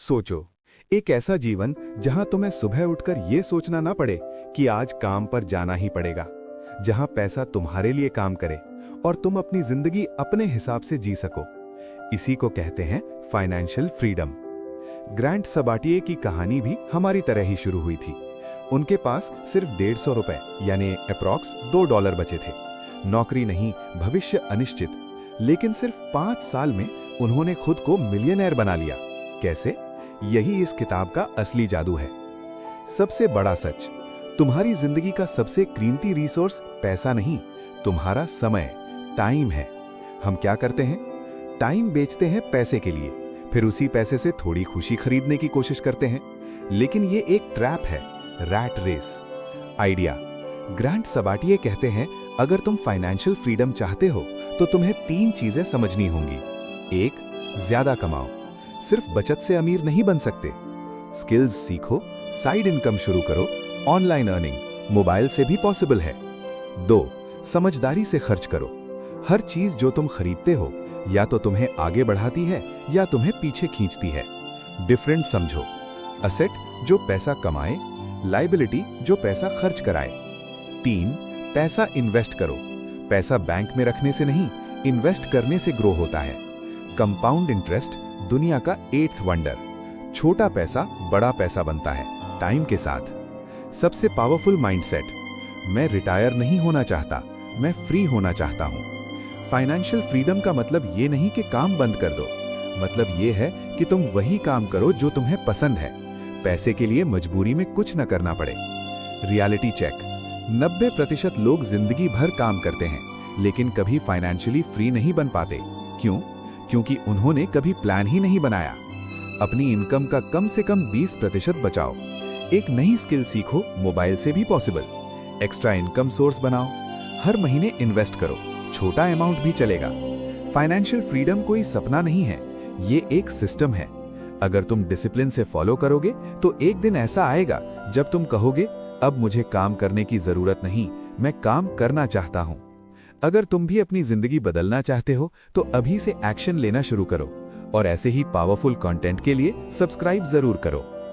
सोचो, एक ऐसा जीवन जहां तुम्हें सुबह उठकर यह सोचना ना पड़े कि आज काम पर जाना ही पड़ेगा, जहां पैसा तुम्हारे लिए काम करे और तुम अपनी जिंदगी अपने हिसाब से जी सको। इसी को कहते हैं फाइनेंशियल फ्रीडम। ग्रांट सबाटिये की कहानी भी हमारी तरह ही शुरू हुई थी। उनके पास सिर्फ 150 रुपए यानी अप्रॉक्स $2 बचे थे। नौकरी नहीं, भविष्य अनिश्चित, लेकिन सिर्फ 5 साल में उन्होंने खुद को मिलियनेयर बना लिया। कैसे? यही इस किताब का असली जादू है। सबसे बड़ा सच, तुम्हारी जिंदगी का सबसे कीमती रिसोर्स पैसा नहीं, तुम्हारा समय, टाइम है। हम क्या करते हैं? टाइम बेचते हैं पैसे के लिए, फिर उसी पैसे से थोड़ी खुशी खरीदने की कोशिश करते हैं। लेकिन ये एक ट्रैप है, रैट रेस। आइडिया, ग्रांट सबाटिये कहते हैं, अगर तुम फाइनेंशियल फ्रीडम चाहते हो तो तुम्हें 3 चीजें समझनी होंगी। 1, ज्यादा कमाओ। सिर्फ बचत से अमीर नहीं बन सकते। स्किल्स सीखो, साइड इनकम शुरू करो, ऑनलाइन अर्निंग मोबाइल से भी पॉसिबल है। 2, समझदारी से खर्च करो। हर चीज जो तुम खरीदते हो या तो तुम्हें आगे बढ़ाती है या तुम्हें पीछे खींचती है। डिफरेंट समझो, असेट जो पैसा कमाए, लायबिलिटी जो पैसा खर्च कराए। 3, पैसा इन्वेस्ट करो। पैसा बैंक में रखने से नहीं, इन्वेस्ट करने से ग्रो होता है। कंपाउंड इंटरेस्ट दुनिया का 8th वंडर। छोटा पैसा बड़ा पैसा बनता है टाइम के साथ। सबसे पावरफुल माइंडसेट, मैं रिटायर नहीं होना चाहता, मैं फ्री होना चाहता हूं। फाइनेंशियल फ्रीडम का मतलब ये नहीं कि काम बंद कर दो, मतलब ये है कि तुम वही काम करो जो तुम्हें पसंद है, पैसे के लिए मजबूरी में कुछ न करना पड़े। रियलिटी चेक, 90% लोग जिंदगी भर काम करते हैं लेकिन कभी फाइनेंशियली फ्री नहीं बन पाते। क्यों? क्योंकि उन्होंने कभी प्लान ही नहीं बनाया। अपनी इनकम का कम से कम 20% बचाओ। एक नई स्किल सीखो, मोबाइल से भी पॉसिबल। एक्स्ट्रा इनकम सोर्स बनाओ। हर महीने इन्वेस्ट करो, छोटा अमाउंट भी चलेगा। फाइनेंशियल फ्रीडम कोई सपना नहीं है, ये एक सिस्टम है। अगर तुम डिसिप्लिन से फॉलो करोगे तो एक दिन ऐसा आएगा जब तुम कहोगे, अब मुझे काम करने की जरूरत नहीं, मैं काम करना चाहता हूं। अगर तुम भी अपनी जिंदगी बदलना चाहते हो तो अभी से एक्शन लेना शुरू करो और ऐसे ही पावरफुल कंटेंट के लिए सब्सक्राइब जरूर करो।